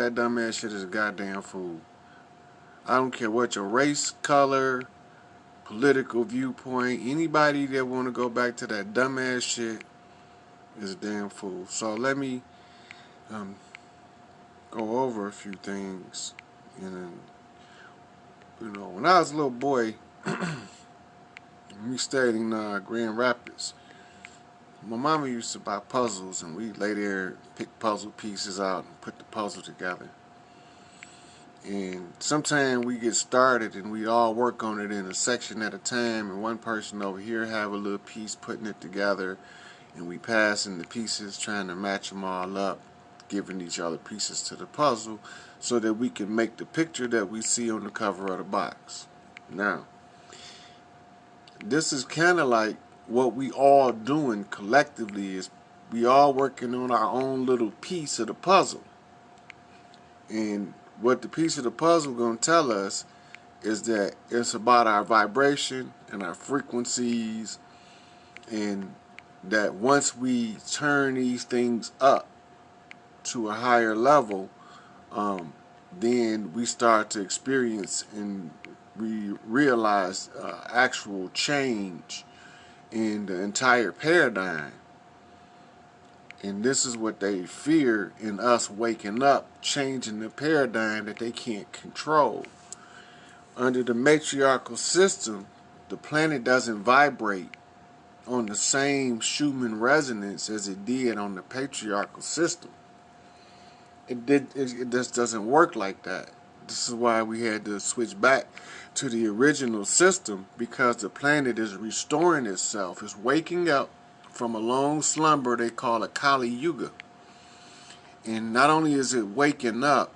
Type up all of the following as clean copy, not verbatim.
That dumbass shit is a goddamn fool. I don't care what your race, color, political viewpoint, anybody that want to go back to that dumbass shit is a damn fool. So let me go over a few things. And when I was a little boy, we stayed in Grand Rapids. My mama used to buy puzzles, and we lay there, pick puzzle pieces out, and put the puzzle together. And sometimes we get started, and we all work on it in a section at a time, and one person over here have a little piece putting it together, and we passing the pieces, trying to match them all up, giving each other pieces to the puzzle, so that we can make the picture that we see on the cover of the box. Now, this is kind of like what we all doing collectively, is we all working on our own little piece of the puzzle. And what the piece of the puzzle gonna tell us is that it's about our vibration and our frequencies, and that once we turn these things up to a higher level, then we start to experience and we realize actual change in the entire paradigm. And this is what they fear in us waking up, changing the paradigm that they can't control. Under the matriarchal system, the planet doesn't vibrate on the same Schumann resonance as it did on the patriarchal system. It just doesn't work like that. This is why we had to switch back to the original system, because the planet is restoring itself. It's waking up from a long slumber they call a Kali Yuga. And not only is it waking up,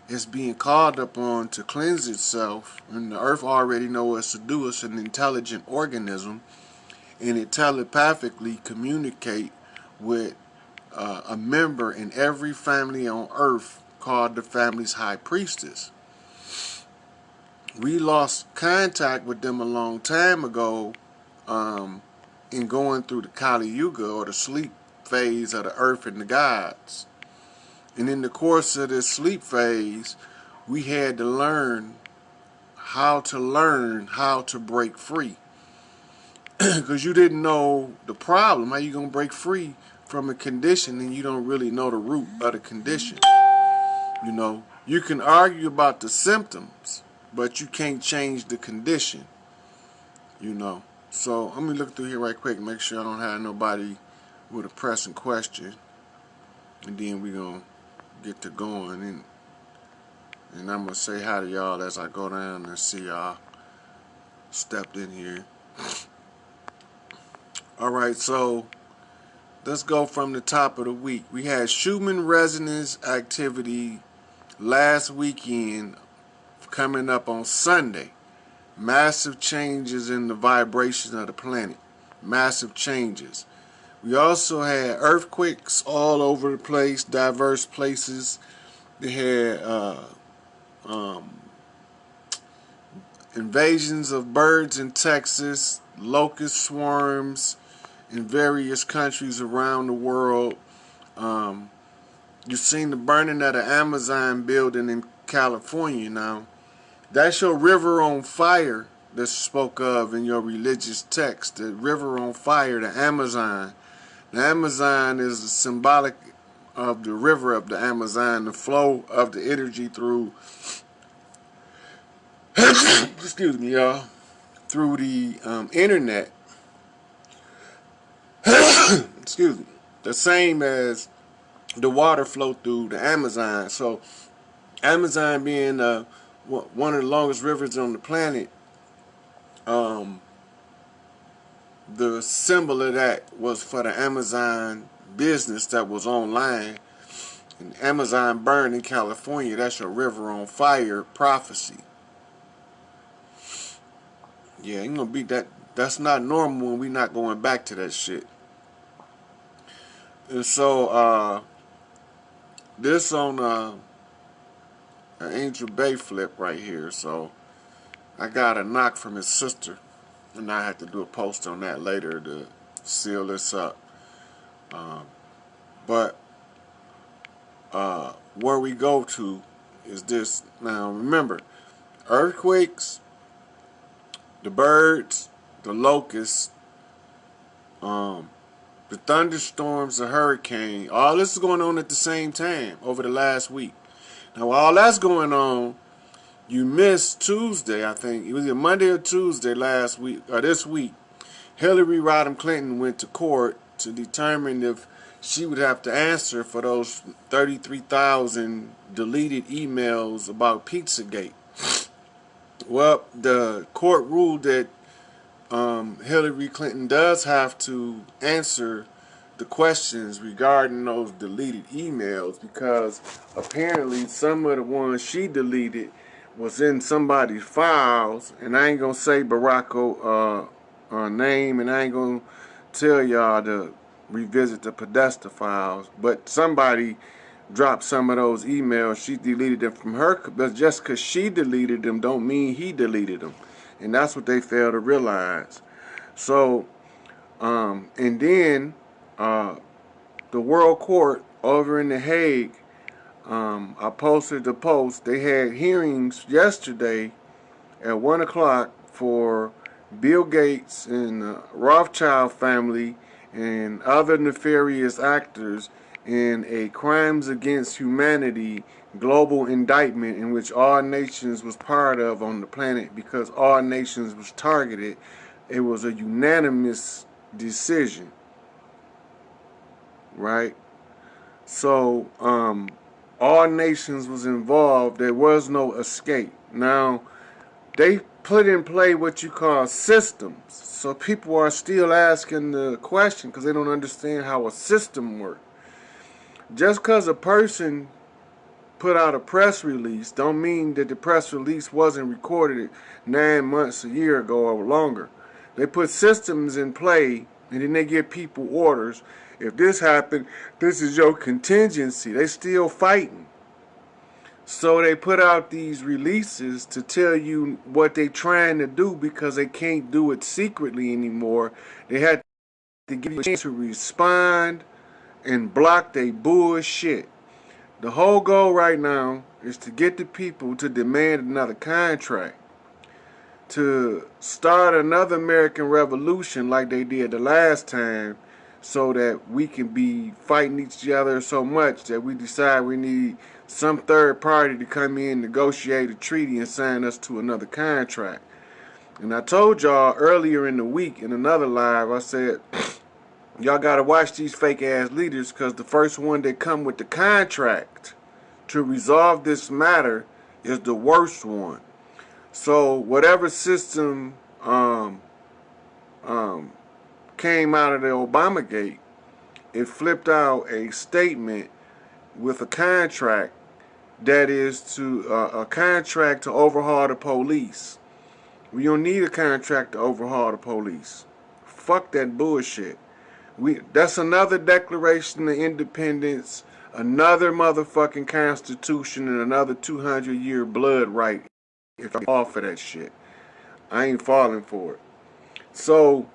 it's being called upon to cleanse itself, and the earth already knows what to do. It's an intelligent organism, and it telepathically communicate with a member in every family on earth called the family's high priestess. We lost contact with them a long time ago in going through the Kali Yuga, or the sleep phase of the earth and the gods. And in the course of this sleep phase, we had to learn how to break free. Because you didn't know the problem. How you going to break free from a condition and you don't really know the root of the condition? You can argue about the symptoms, but you can't change the condition. So let me look through here right quick, make sure I don't have nobody with a pressing question, and then we're going to get to going, and I'm going to say hi to y'all as I go down and see y'all stepped in here. Alright, so let's go from the top of the week. We had Schumann resonance activity last weekend, coming up on Sunday. Massive changes in the vibration of the planet. Massive changes. We also had earthquakes all over the place, diverse places. They had invasions of birds in Texas, locust swarms in various countries around the world. You've seen the burning of the Amazon building in California now. That's your river on fire that's spoke of in your religious text. The river on fire, the Amazon. The Amazon is the symbolic of the river of the Amazon, the flow of the energy through excuse me, y'all, through the internet. Excuse me. The same as the water flow through the Amazon. So Amazon being one of the longest rivers on the planet, the symbol of that was for the Amazon business that was online. And Amazon burned in California. That's your river on fire prophecy. Yeah, you're gonna beat that. That's not normal when we not going back to that shit. And so this on an Angel Bay flip right here. So I got a knock from his sister, and I have to do a post on that later to seal this up. But where we go to is this. Now remember, earthquakes, the birds, the locusts, the thunderstorms, the hurricane, all this is going on at the same time over the last week. Now while all that's going on, you missed Tuesday, I think. It was either Monday or Tuesday last week, or this week. Hillary Rodham Clinton went to court to determine if she would have to answer for those 33,000 deleted emails about Pizzagate. Well, the court ruled that Hillary Clinton does have to answer the questions regarding those deleted emails, because apparently some of the ones she deleted was in somebody's files, and I ain't gonna say Barack name, and I ain't gonna tell y'all to revisit the Podesta files, but somebody dropped some of those emails. She deleted them from her, but just because she deleted them don't mean he deleted them, and that's what they fail to realize. So and then the World Court over in The Hague, I posted the post. They had hearings yesterday at 1 o'clock for Bill Gates and the Rothschild family and other nefarious actors in a crimes against humanity global indictment in which all nations was part of on the planet, because all nations was targeted. It was a unanimous decision, right? So all nations was involved. There was no escape. Now they put in play what you call systems. So people are still asking the question because they don't understand how a system works. Just because a person put out a press release don't mean that the press release wasn't recorded 9 months, a year ago or longer. They put systems in play, and then they give people orders. If this happened, this is your contingency. They still fighting. So they put out these releases to tell you what they're trying to do, because they can't do it secretly anymore. They had to give you a chance to respond and block their bullshit. The whole goal right now is to get the people to demand another contract, to start another American Revolution like they did the last time, so that we can be fighting each other so much that we decide we need some third party to come in, negotiate a treaty, and sign us to another contract. And I told y'all earlier in the week in another live, I said, y'all gotta watch these fake ass leaders, because the first one that come with the contract to resolve this matter is the worst one. So whatever system came out of the Obamagate, it flipped out a statement with a contract that is to a contract to overhaul the police. We don't need a contract to overhaul the police. Fuck that bullshit. That's another Declaration of Independence, another motherfucking Constitution, and another 200-year blood right. If I fall for that shit, I ain't falling for it. So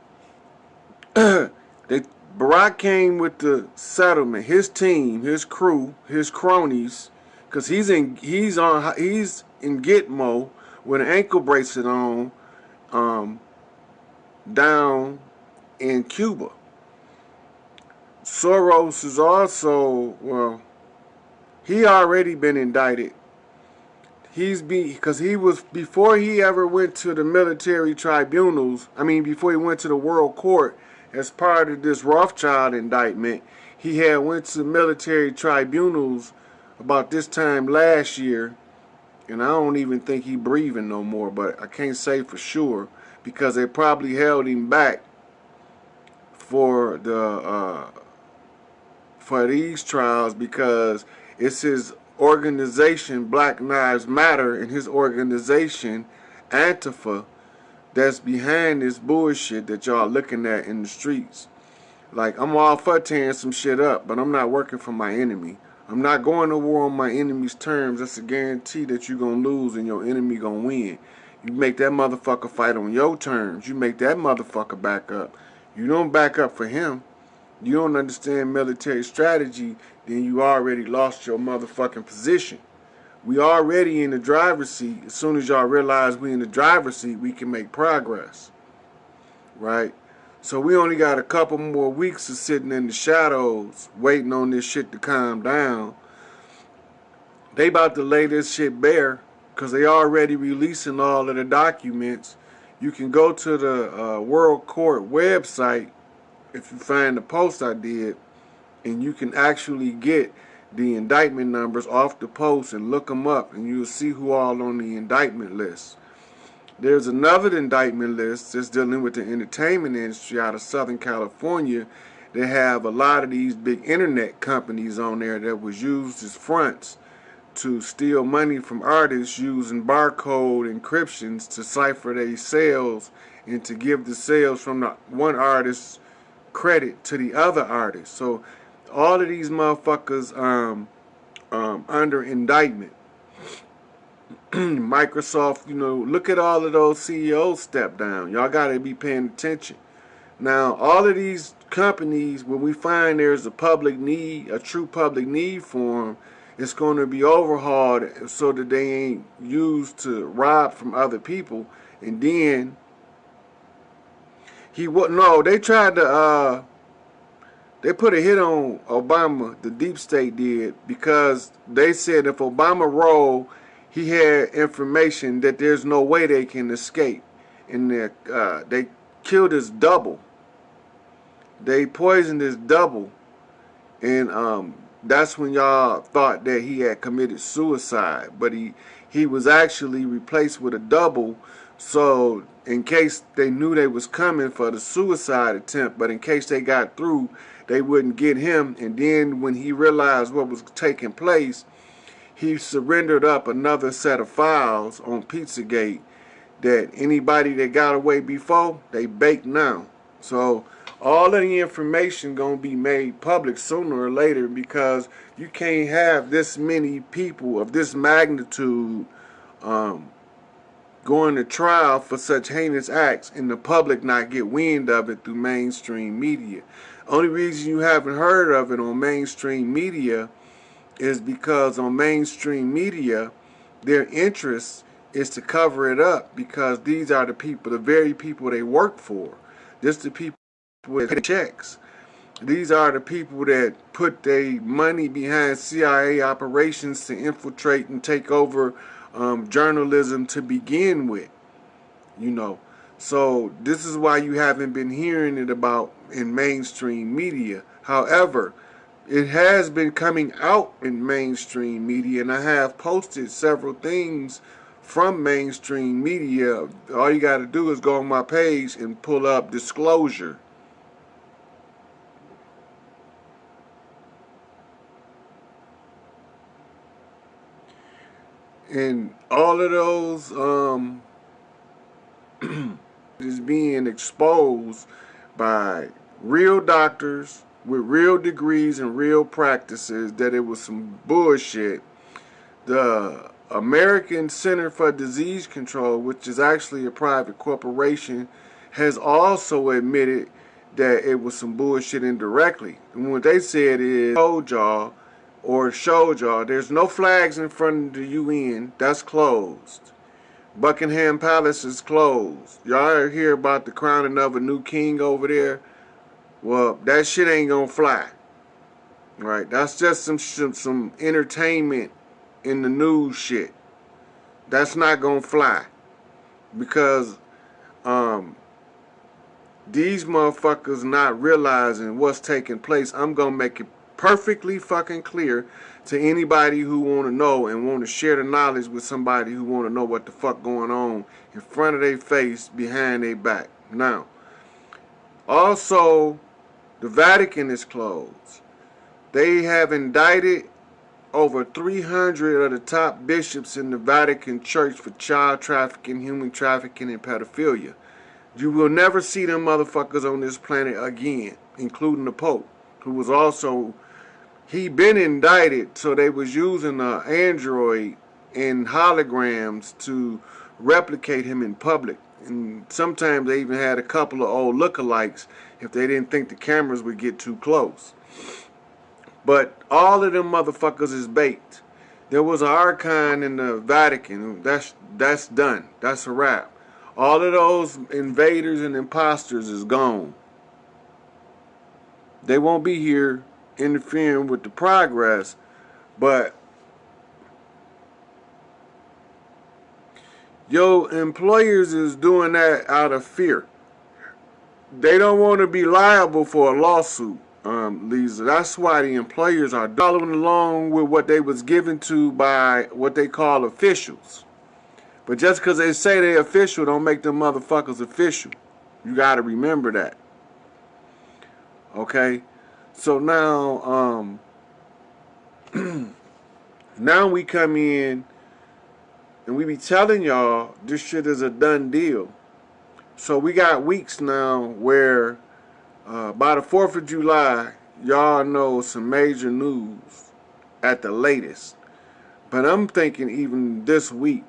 Barack came with the settlement. His team, his crew, his cronies, because he's in Gitmo with an ankle bracelet on, down in Cuba. Soros is also, well, he already been indicted. Because he was, before he ever went to the military tribunals, before he went to the World Court as part of this Rothschild indictment, he had went to military tribunals about this time last year, and I don't even think he breathing no more, but I can't say for sure, because they probably held him back for these trials, because it's his organization Black Lives Matter and his organization Antifa that's behind this bullshit that y'all looking at in the streets. Like, I'm all for tearing some shit up, but I'm not working for my enemy. I'm not going to war on my enemy's terms. That's a guarantee that you're going to lose and your enemy going to win. You make that motherfucker fight on your terms. You make that motherfucker back up. You don't back up for him. you don't understand military strategy, then you already lost your motherfucking position. We already in the driver's seat. As soon as y'all realize we in the driver's seat, we can make progress, right? So we only got a couple more weeks of sitting in the shadows, waiting on this shit to calm down. They about to lay this shit bare, because they already releasing all of the documents. You can go to the World Court website, if you find the post I did, and you can actually get the indictment numbers off the post and look them up, and you'll see who all on the indictment list. There's another indictment list that's dealing with the entertainment industry out of Southern California. They have a lot of these big internet companies on there that was used as fronts to steal money from artists using barcode encryptions to cipher their sales and to give the sales from the one artist credit to the other artist. So all of these motherfuckers under indictment. Microsoft, you know, look at all of those CEOs step down. Y'all got to be paying attention. Now, all of these companies, when we find there's a public need, a true public need for them, it's going to be overhauled so that they ain't used to rob from other people. And then they tried to they put a hit on Obama, the deep state did, because they said if Obama rolled, he had information that there's no way they can escape. And they killed his double. They poisoned his double. And that's when y'all thought that he had committed suicide. But he was actually replaced with a double. So in case they knew they was coming for the suicide attempt, but in case they got through, they wouldn't get him. And then when he realized what was taking place, he surrendered up another set of files on Pizzagate that anybody that got away before, they baked now. So all of the information gonna be made public sooner or later, because you can't have this many people of this magnitude going to trial for such heinous acts and the public not get wind of it through mainstream media. Only reason you haven't heard of it on mainstream media is because on mainstream media, their interest is to cover it up, because these are the people, the very people they work for. This the people with the checks. These are the people that put their money behind CIA operations to infiltrate and take over journalism to begin with. You know, so this is why you haven't been hearing it about in mainstream media. However, it has been coming out in mainstream media, and I have posted several things from mainstream media. All you got to do is go on my page and pull up disclosure. And all of those is being exposed by real doctors with real degrees and real practices that it was some bullshit. The American Center for Disease Control, which is actually a private corporation, has also admitted that it was some bullshit indirectly. And what they said is, showed y'all, there's no flags in front of the UN. That's closed. Buckingham Palace is closed. Y'all hear about the crowning of a new king over there? Well, that shit ain't gonna fly. Right? That's just some entertainment in the news shit. That's not gonna fly. Because these motherfuckers not realizing what's taking place. I'm gonna make it perfectly fucking clear to anybody who want to know and want to share the knowledge with somebody who want to know what the fuck going on in front of their face, behind their back. Now, also, the Vatican is closed. They have indicted over 300 of the top bishops in the Vatican Church for child trafficking, human trafficking, and pedophilia. You will never see them motherfuckers on this planet again, including the Pope, who was also, he been indicted, so they was using Android and holograms to replicate him in public And sometimes they even had a couple of old lookalikes if they didn't think the cameras would get too close. But all of them motherfuckers is baked. There was an archon in the Vatican. That's done. That's a wrap. All of those invaders and imposters is gone. They won't be here interfering with the progress, but your employers is doing that out of fear. They don't want to be liable for a lawsuit, Lisa. That's why the employers are following along with what they was given to by what they call officials. But just because they say they're official don't make them motherfuckers official. You got to remember that. Okay? So now, now we come in and we be telling y'all this shit is a done deal. So we got weeks now where by the 4th of July, y'all know some major news at the latest. But I'm thinking even this week.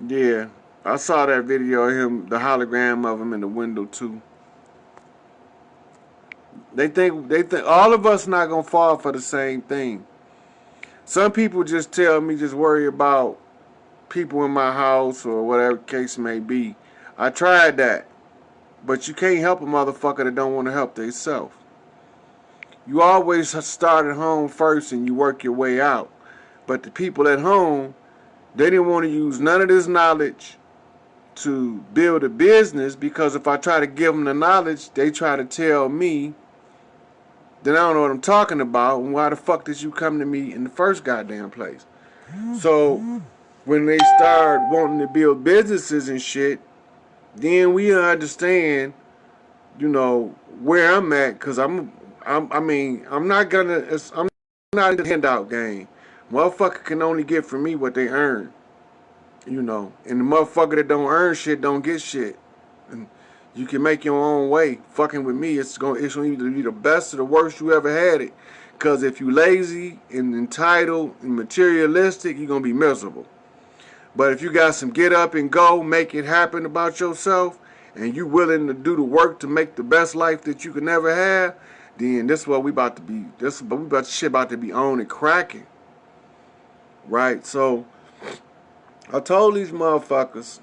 Yeah, I saw that video of him, the hologram of him in the window too. They think all of us not gonna fall for the same thing. Some people just tell me just worry about people in my house or whatever case may be. I tried that, but you can't help a motherfucker that don't want to help themselves. You always start at home first and you work your way out. But the people at home, they didn't want to use none of this knowledge to build a business, because if I try to give them the knowledge, they try to tell me that I don't know what I'm talking about, and why the fuck did you come to me in the first goddamn place? So when they start wanting to build businesses and shit, then we understand, you know, where I'm at, because I'm not in the handout game. Motherfucker can only get from me what they earn, you know, and the motherfucker that don't earn shit don't get shit. And you can make your own way. Fucking with me, it's gonna either be the best or the worst you ever had it. Because if you lazy and entitled and materialistic, you're gonna be miserable. But if you got some get up and go, make it happen about yourself, and you willing to do the work to make the best life that you could never have, then this is what we about to be. Shit about to be on and cracking. Right? So I told these motherfuckers,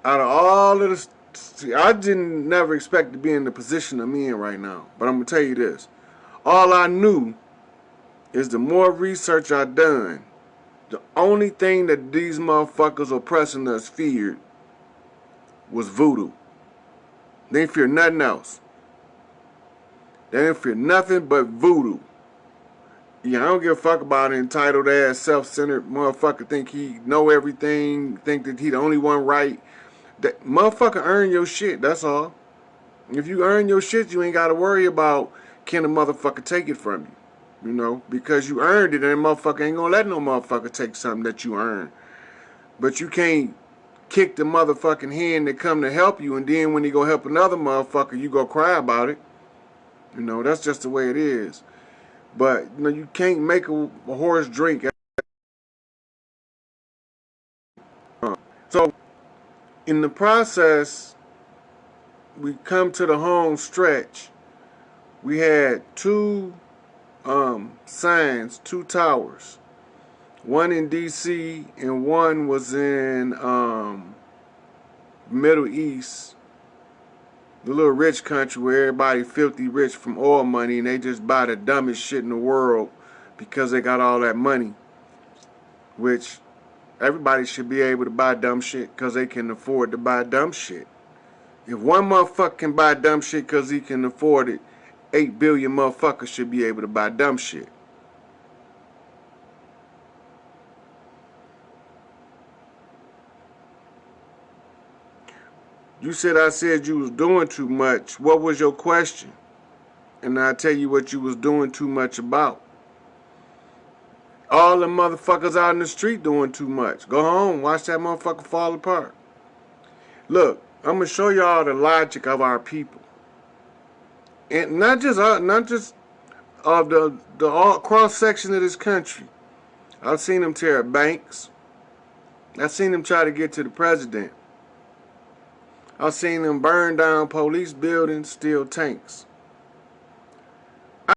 out of all of the, see, I didn't never expect to be in the position I'm in right now. But I'm gonna tell you this. All I knew is the more research I done, the only thing that these motherfuckers oppressing us feared was voodoo. They didn't fear nothing else. They didn't fear nothing but voodoo. Yeah, I don't give a fuck about an entitled ass, self-centered motherfucker think he know everything, think that he the only one right. That motherfucker earn your shit, that's all. If you earn your shit, you ain't gotta worry about can a motherfucker take it from you. You know, because you earned it, and a motherfucker ain't gonna let no motherfucker take something that you earn. But you can't kick the motherfucking hand that come to help you, and then when he go help another motherfucker, you go cry about it. You know, that's just the way it is. But you know, you can't make a horse drink. So in the process, we come to the home stretch. We had two signs, two towers. One in DC and one was in Middle East, the little rich country where everybody filthy rich from oil money, and they just buy the dumbest shit in the world because they got all that money. Which everybody should be able to buy dumb shit because they can afford to buy dumb shit. If one motherfucker can buy dumb shit because he can afford it, 8 billion motherfuckers should be able to buy dumb shit. You said I said you was doing too much. What was your question? And I'll tell you what you was doing too much about. All the motherfuckers out in the street doing too much. Go home, watch that motherfucker fall apart. Look, I'm gonna show y'all the logic of our people. And not just of the all cross section of this country. I've seen them tear up banks. I've seen them try to get to the president. I've seen them burn down police buildings, steal tanks.